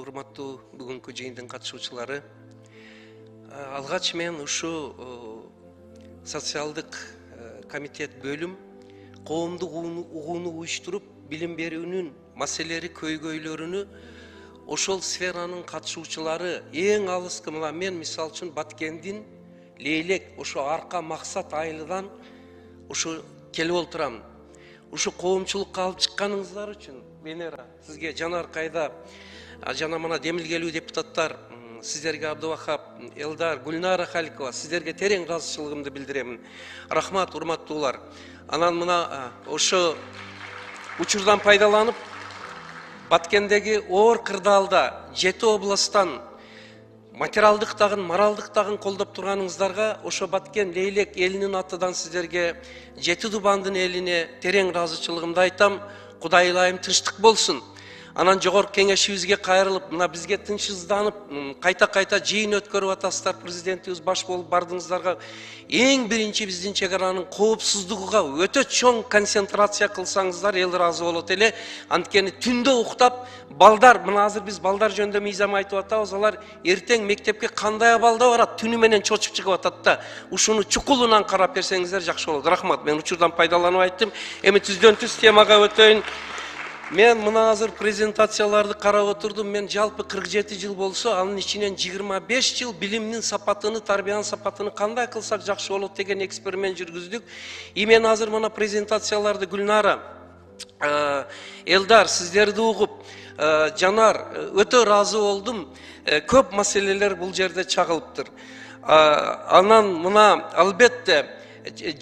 урматтуу бүгүнкү жыйындын катышуучулары. Алгач мен ушу социалдык комитет бөлүм коомдук угууну уюштуруп, билим берүүнүн маселелери, көйгөйлөрүнү ошол сферанын катышуучулары эң алыскы мен мисалы үчүн Баткендин Лейлек ошо арка максат айылынан ошо келип отурам. Ушу коомчулукка алып чыкканыңыздар үчүн Венера сизге Жанар Кайда жана мына демилгелүү депутаттар сиздерге Абдывахап, Элдар, Гүлнара Халикова сиздерге терең ыраазычылыгымды билдиремин. Рахмат, урматтуулар. Анан мына ошо учурдан пайдаланып Баткендеги оор кырдаалда 7 областтан материалдык дагы, моралдык дагы колдоп турганыңыздарга ошо Баткен Лейлек элинин атынан сиздерге 7 Дубандын элине терең ыраазычылыгымды айтам. Кудай ылайым тынчтык болсун. Анан жогорку кеңешибизге кайрылып, мына бизге тынчсызданып, кайта жыйын өткөрүп атасыздар, президентибиз баш болуп бардыңыздарга эң биринчи биздин чек аранын коопсуздугуга өтө чоң концентрация кылсаңыздар эл ыраазы болот эле. Анткени түндө уктап, балдар, мына азыр биз балдар жөнүндө мыйзам айтып атабыз, алар эртең мектепке кандай абалда барат, түнү менен чочуп чыгып атат да. Ушуну чукулунан карап берсеңиздер жакшы болот. Рахмат, мен учурдан пайдаланып айттым. Эми түздөн түз темага өтөйүн. Мен мына азыр презентацияларды карап отурдум. Мен жалпы 47 жыл болсо, анын ичинен 25 жыл билимдин сапатыны, тарбиянын сапатыны кандай кылсак жакшы болот деген эксперимент жүргүздүк. Мен азыр мына презентацияларды Гүлнара, Элдар сиздерди угуп, Жанар өтө ыраазы болдум. Көп маселелер бул жерде чагылыптыр. Анан мына албетте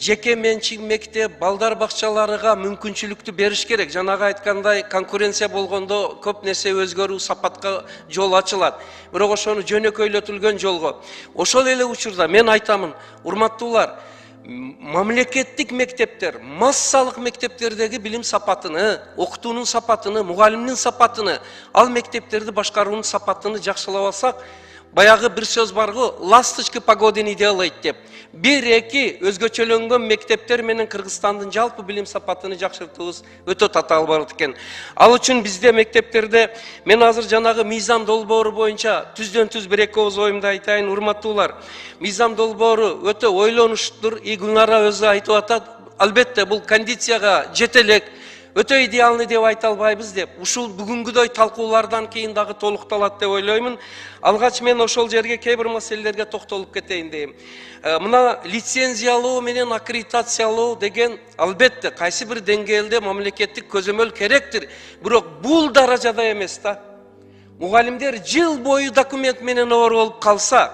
жеке менчик мектеп, балдар бакчаларыга мүмкүнчүлүктү бериш керек. Жанагы айткандай, конкуренция болгондо көп нерсе өзгөрүү, сапатка жол ачылат. Бирок ошону жөнөкөйлөтүлгөн жолго. Ошол эле учурда мен айтамын, урматтуулар, мамлекеттик мектептер, массалык мектептердеги билим сапатыны, окутуунун сапатыны, мугалимдин сапатыны, ал мектептерди башкаруунун сапатыны жакшылап алсак, баягы бир сөз бар го, ласточка погоды не делает деп. Бир-эки өзгөчөлөнгөн мектептер менен Кыргызстандын жалпы билим сапатыны жакшыртуубуз өтө татаал болот экен. Ал үчүн бизде мектептерде мен азыр жанагы мыйзам долбоору боюнча түздөн түз бир-эки ооз оюмду айтайын, урматтуулар. Мыйзам долбоору өтө ойлонуштур, Гүлнара өзү айтып атат. Албетте бул кондицияга жете элек, өтө идеалны деп айта албайбыз деп. Ушул бүгүнгүдөй талкуулардан кийин дагы толукталат деп ойлоймун. Алгач мен ошол жерге кээ бир маселелерге токтолуп кетейин дейм. Мына лицензиялоо менен аккредитациялоо деген албетте кайсы бир деңгээлде мамлекеттик көзөмөл керектир. Бирок бул даражада эмес да. Мугалимдер жыл бою документ менен оор болуп калса,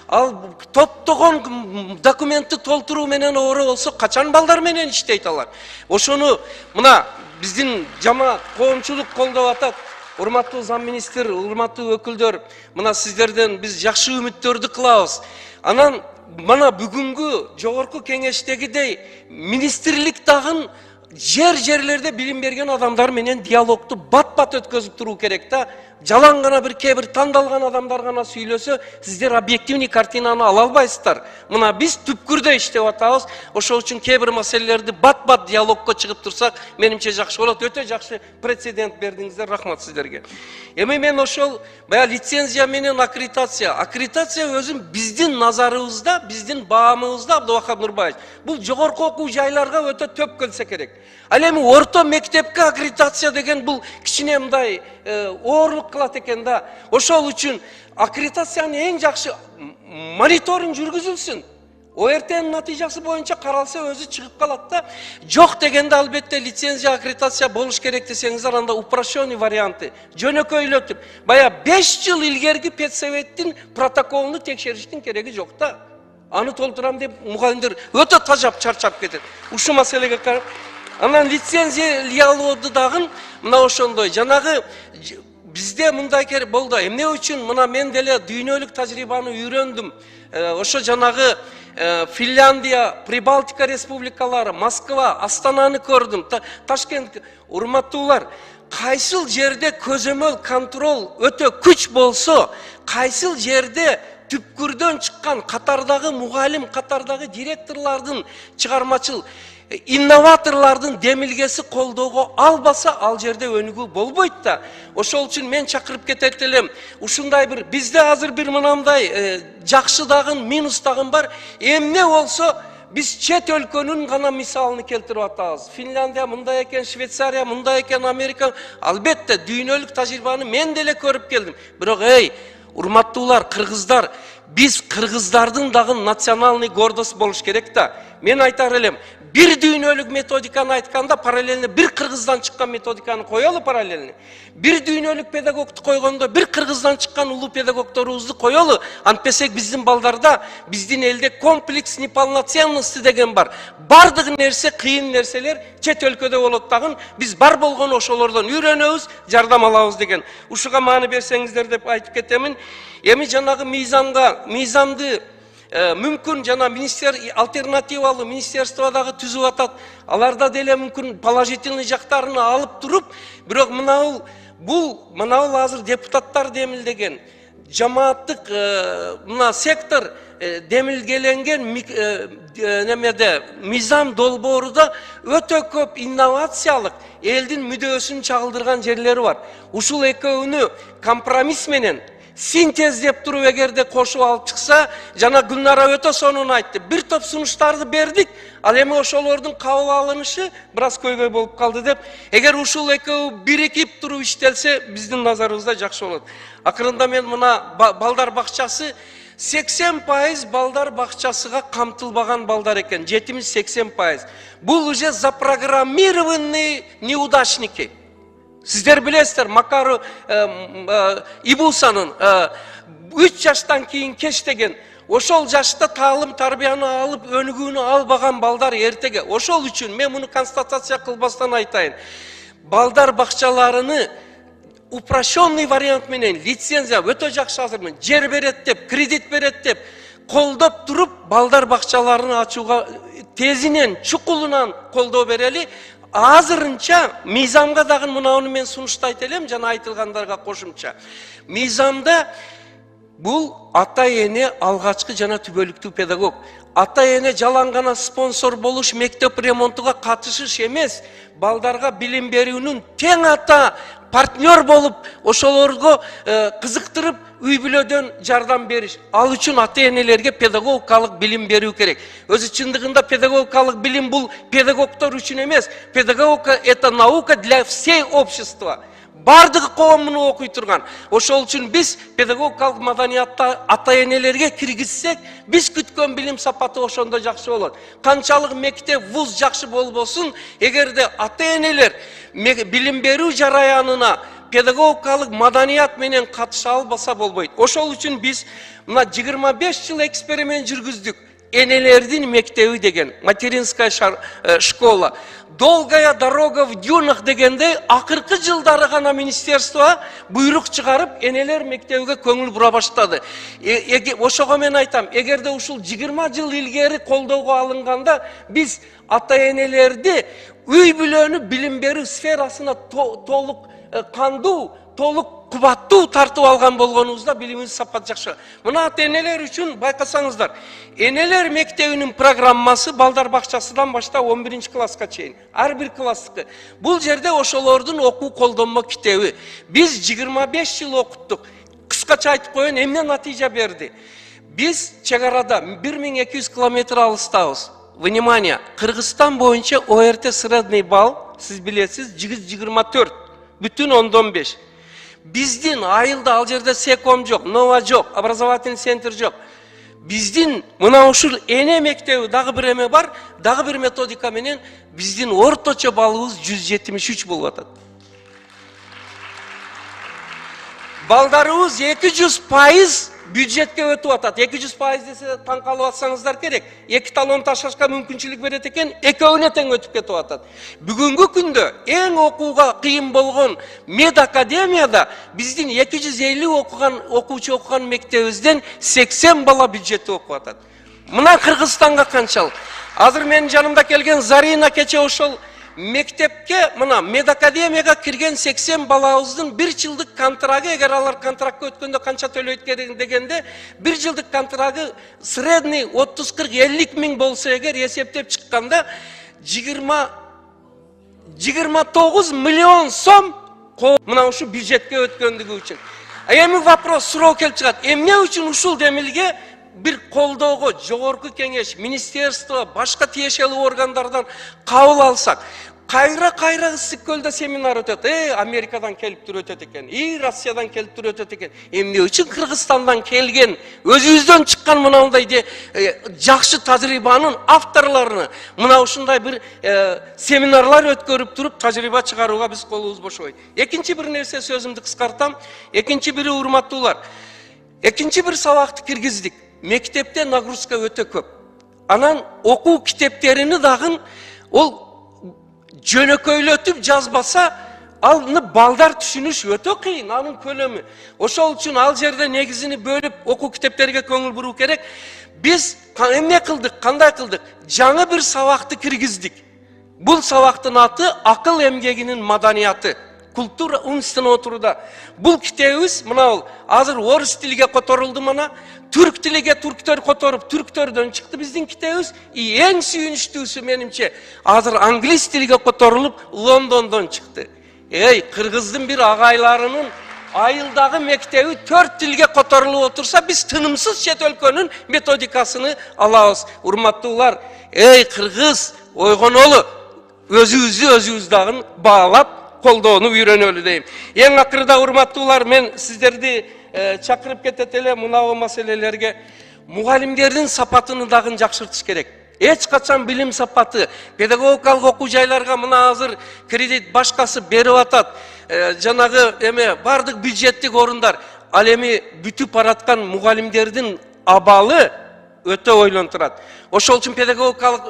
ал топтогон документти толтуруу менен оор болсо, качан балдар менен иштейт алар? Ошону мына биздин жамаат, коомчулук колдоп атат. Урматтуу замминистр, урматтуу өкүлдөр, мына сиздерден биз жакшы үмүттөрдү кылабыз. Анан мына бүгүнгү жогорку кеңештегидей министрлик дагы жерлерде билим берген адамдар менен диалогду бат-бат өткөзүп туруу керек да. Жалаң гана бир кээ бир тандалган адамдар гана сүйлөсө, сиздер объективный картинаны ала албайсыздар. Мына биз түпкүрдө иштеп атабыз. Ошол үчүн кээ бир маселелерди бат-бат диалогко чыгып турсак, менимче жакшы болот. Өтө жакшы прецедент бердиңиздер. Рахмат сиздерге. Эми мен ошол бая лицензия менен аккредитация өзүн биздин назарыбызда, биздин баамыбызда Абдывахап Нурбаевич, бул жогорку окуу жайларга өтө төп келсе керек. Ал эми орто мектепке аккредитация деген бул кичине мындай оорлук кылат экен да. Ошол үчүн аккредитациянын эң жакшы мониторинг жүргүзүлсүн. ОРТнын натыйжасы боюнча каралса өзү чыгып калат да. Жок дегенде албетте лицензия, аккредитация болуш керек десеңиздер, анда упрощенный варианты, жөнөкөйлөтүп, бая 5 жыл илгерки педсоветтин протоколуну текшериштин кереги жок да. Аны толтурам деп мугалимдер өтө тажап, чарчап кетет. Ушу маселеге карап, анан лицензиялооду дагы мына ошондой жанагы бизде мындай керек болду. Эмне үчүн мына мен деле дүйнөлүк тажрыйбаны үйрөндүм. Ошо жанагы Финляндия, Прибалтика республикалары, Москва, Астананы көрдүм. Ташкент, урматтуулар, кайсыл жерде көзөмөл, контрол өтө күч болсо, кайсыл жерде түпкүрдөн чыккан катардагы мугалим, катардагы директорлордун чыгармачыл innovatorlardын демилгеси колдоого албаса ал жерде өнүгүү болбойт да. Ошол үчүн мен чакырып кетет элем. Ушундай бир бизде азыр бир мынандай жакшы дагын, минус дагын бар. Эмне болсо biz çet өлкөнүн гана мисалын келтирип атабыз. Финляндия мындай экен, Швейцария мындай экен, Америка. Албетте дүйнөлүк тажрыйбаны мен деле көрүп келдим. Бирок урматтуулар, кыргыздар, biz кыргыздардын дагы национальный гордость болуш керек да. Мен айтар элем, bir дүйнөлүк методиканы айтканда параллельно bir кыргыздан чыккан методиканы коелу параллельно. Bir дүйнөлүк педагогту койгондо bir кыргыздан чыккан улуу педагогторубузду коелу. Антпесек биздин балдарда, биздин элде комплекс неполноценности деген бар. Бардык нерсе, кыйын нерселер чет өлкөдө болот дагы, биз бар болгон ошолордон үйрөнөбүз, жардам алабыз деген. Ушуга маани берсеңиздер деп айтып кетемин. Эми жанагы мыйзамды мүмкүн жана альтернативалуу министерстводагы түзүп атат. Аларда деле мүмкүн положительный жактарын алып туруп, бирок мынау азыр депутаттар демилдеген, жамааттык мына сектор демилгеленген немеде мыйзам долбооруда өтө көп инновациялык элдин мүдөөсүн чагылдырган жерлери бар. Ушул экөөнү компромисс менен синтездеп туруп эгерде кошуп алып чыкса, жана Гүлнара өтө сонун айтты. Бир топ сунуштарды бердик, ал эми ошолордун кабыл алынышы бираз көйгөй болуп калды деп. Эгер ушул экөө бирикип туруп иштелсе, биздин назарыбызда жакшы болот. Акырында мен мына балдар бакчасы 80% балдар бакчасыга камтылбаган балдар экен, 70-80%. Бул уже запрограммированные неудачники. Сиздер билесиздер, Макару Ибусанын 3 жаштан кийин кеч деген, ошол жашта таалым тарбияны алып, өнүгүүнү албаган балдар эртеге. Ошол үчүн мен муну констатация кылбастан айтайын. Балдар бакчаларыны упрощенный вариант менен лицензия өтө жакшы азыр жер берет деп, кредит берет деп колдоп туруп, балдар бакчаларын ачууга тезинен, чукулунан колдоо берели. Азырынча мыйзамга дагы мынауну мен сунуштайт элем, жана айтылгандарга кошумча. Мыйзамда бул ата-эне алгачкы жана түбөлүктүү педагог. Ата-эне жалаң гана спонсор болуш, мектеп ремонтуга катышыш эмес, балдарга билим берүүнүн тең ата партнер болуп, ошолорго кызыктырып, үй бүлөдөн жардам бериш. Ал үчүн ата-энелерге педагогикалык билим берүү керек. Өзү чындыгында педагогикалык билим бул педагогтор үчүн эмес. Педагогика — это наука для всей общества. Бардыгы коом муну окуй турган. Ошол үчүн биз педагогикалык маданиятта ата-энелерге киргизсек, биз күткөн билим сапаты ошондо жакшы болот. Канчалык мектеп, вуз жакшы болбосун, эгерде ата-энелер билим берүү жараянына педагогикалык маданият менен катыша албаса болбойт. Ошол үчүн биз мына 25 жыл эксперимент жүргүздүк. Энелердин мектеби деген, материнская школа. Долгая дорога в дюнах дегенде акыркы жылдары гана министерство буйрук чыгарып, энелер мектебиге көңүл бура баштады. Ошого мен айтам, эгерде ушул 20 жыл илгери колдоого алынганда, биз ата-энелерди үй бүлөнү билим берүү сферасына толук кандуу, толук кубаттуу тартып алган болгонубузда билимибиз сапат жакшы. Мына ата-энелер үчүн байкасаңыздар, энелер мектебинин программасы балдар бакчасынан баштап 11 класска чейин. Ар бир класстыкы. Бул жерде ошолордун окуу колдонмо китеби. Биз 25 жыл окуттук. Кыскача айтып коеюн, эмне натыйжа берди? Биз чек арада 1200 километр алыстабыз. Внимание, Кыргызстан боюнча ОРТ средний балл, сиз билесиз, 124, бүтүн 15. Биздин айылда ал жерде секом жок, нова жок, образовательный центр жок. Биздин мына ушул эне мектеби дагы бир эме бар, дагы бир методика менен биздин орточо балыбыз 173 болуп атат. Балдарыбыз 200% бюджетке өтүп атат. 200% десе таң калып атсаңыздар керек. 2 талон ташашка мүмкүнчүлүк берет экен, экөөнө тең өтүп кетип атат. Бүгүнкү күндө эң окууга кыйын болгон медакадемияда биздин 250 окуучу окуган мектебибизден 80 бала бюджетте окуп атат. Мына Кыргызстанга канчалык. Азыр менин жанымда келген Зарина кече ошол мектепке, мына медакадемияга кирген 80 балабыздын 1 жылдык контрагы, эгер алар контрактка өткөндө канча төлөйт дегенде, 1 жылдык контрагы средний 30-40-50 миң болсо эгер эсептеп чыкканда 29 milyon som mına şu bюджетке өткөндүгү үчүн. Эми вопрос суроо келип чыгат. Эмне үчүн ушул демилге bir колдоого жогорку кеңеш, министерство, башка тиешелүү органдардан кабыл алсак, кайра ысык көлдө семинар өтөт. Америкадан келип туруп өтөт экен, Россиядан келип туруп өтөт экен. Эмне үчүн Кыргызстандан келген, өзүбүздөн чыккан мынандай жакшы тажрыйбанын авторлорун мына ушундай бир семинарлар өткөрүп туруп тажрыйба чыгарууга биз колубуз бошобойт. Экинчи бир нерсе, сөзүмдү кыскартам. Экинчи бири, урматтуулар, экинчи бир сабакты киргиздик. Мектепте нагрузка өтө көп. Анан окуу китептерини дагы ол жөнөкөйлөтүп жазбаса, аны балдар түшүнүш өтө кыйын, анын көлөмү. Ошол үчүн ал жерде негизини бөлүп окуу китептерге көңүл буруу керек. Биз эмне кылдык, кандай кылдык? Жаңы бир сабакты киргиздик. Бул сабактын аты акыл эмгегинин маданияты. Культура умственно отуруда. Бул китебиз мына азыр орус тилиге которулду мына. Türk tiliге түрктөр которуп, түрктөрдөн чыкты биздин китебиз. Эң сүйүнүчтүүсү менимче азыр англис тилиге которулуп Лондондон чыкты. Кыргыздын бир агайларынын айылдагы мектеби 4 тилге которулуп отурса, биз тынымсыз чет өлкөнүн методикасыны алабыз. Урматтуулар, Кыргыз ойгонолу, өзүбүз дагы баалап колдоону үйрөнөлү дейм. Эң акырда урматтуулар, мен сиздерди чакырып кетет эле мынау маселелерге. Мугалимдердин сапатыны дагы жакшыртыш керек. Эч качан билим сапаты, педагогикалык окуу жайларга мына азыр кредит башкасы берип атат. Жанагы бардык бюджеттик орундар, ал эми бүтүп бараткан мугалимдердин абалы өтө ойлонтурат. Ошол үчүн педагогикалык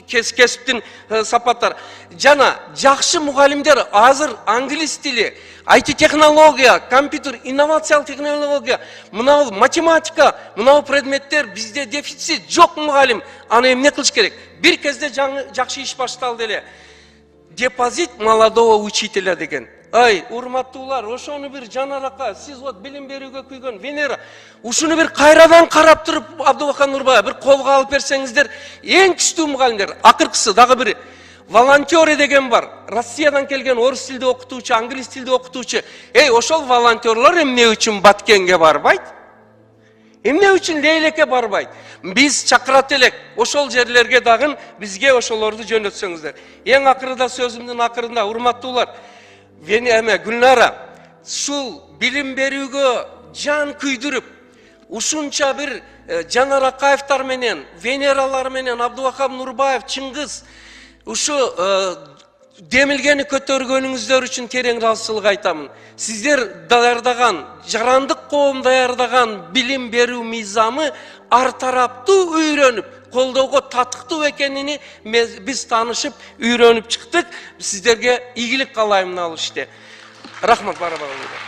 кесиптин сапаттар. Жана жакшы мугалимдер азыр англис тили, IT технология, компьютер, инновациялык технология, мына математика, мына предметтер бизде дефицит жок мугалим. Аны эмне кылыш керек? Бир кезде жакшы иш башталды эле. Депозит молодого учителя деген. Урматтуулар, ошону бир жанарака, сиз билим берүүгө күйгөн Венера, ушуну бир кайрадан карап туруп, Абдубакан Нурбаев бир колго алып берсеңиздер, эң күчтүү мугалимдер. Акыркысы дагы бир волонтеры деген бар. Россиядан келген орус тилде окутуучу, англис тилде окутуучу. Ошол волонтерлор эмне үчүн Баткенге барбайт? Эмне үчүн Лейлекке барбайт? Биз чакырат элек, ошол жерлерге дагы бизге ошолорду жөнөтсөңүздөр. Эң акырында, сөзүмдүн акырында, урматтуулар, Гүлнара, ушул билим берүүгө жан күйдүрүп, ушунча бир Жанар Акаевтар менен, Венералар менен, Абдубакан Нурбаев, Чыңгыз, ушу демилгени көтөргөнүңүздөр үчүн терең ыраазычылык айтамын. Сиздер даярдаган, жарандык коом даярдаган билим берүү мыйзамы ар тараптуу үйрөнүп, колдоого татыктуу экенини биз таанышып, үйрөнүп чыктык. Сиздерге ийгилик каалайм ал иште. Рахмат, барабагыңыздар.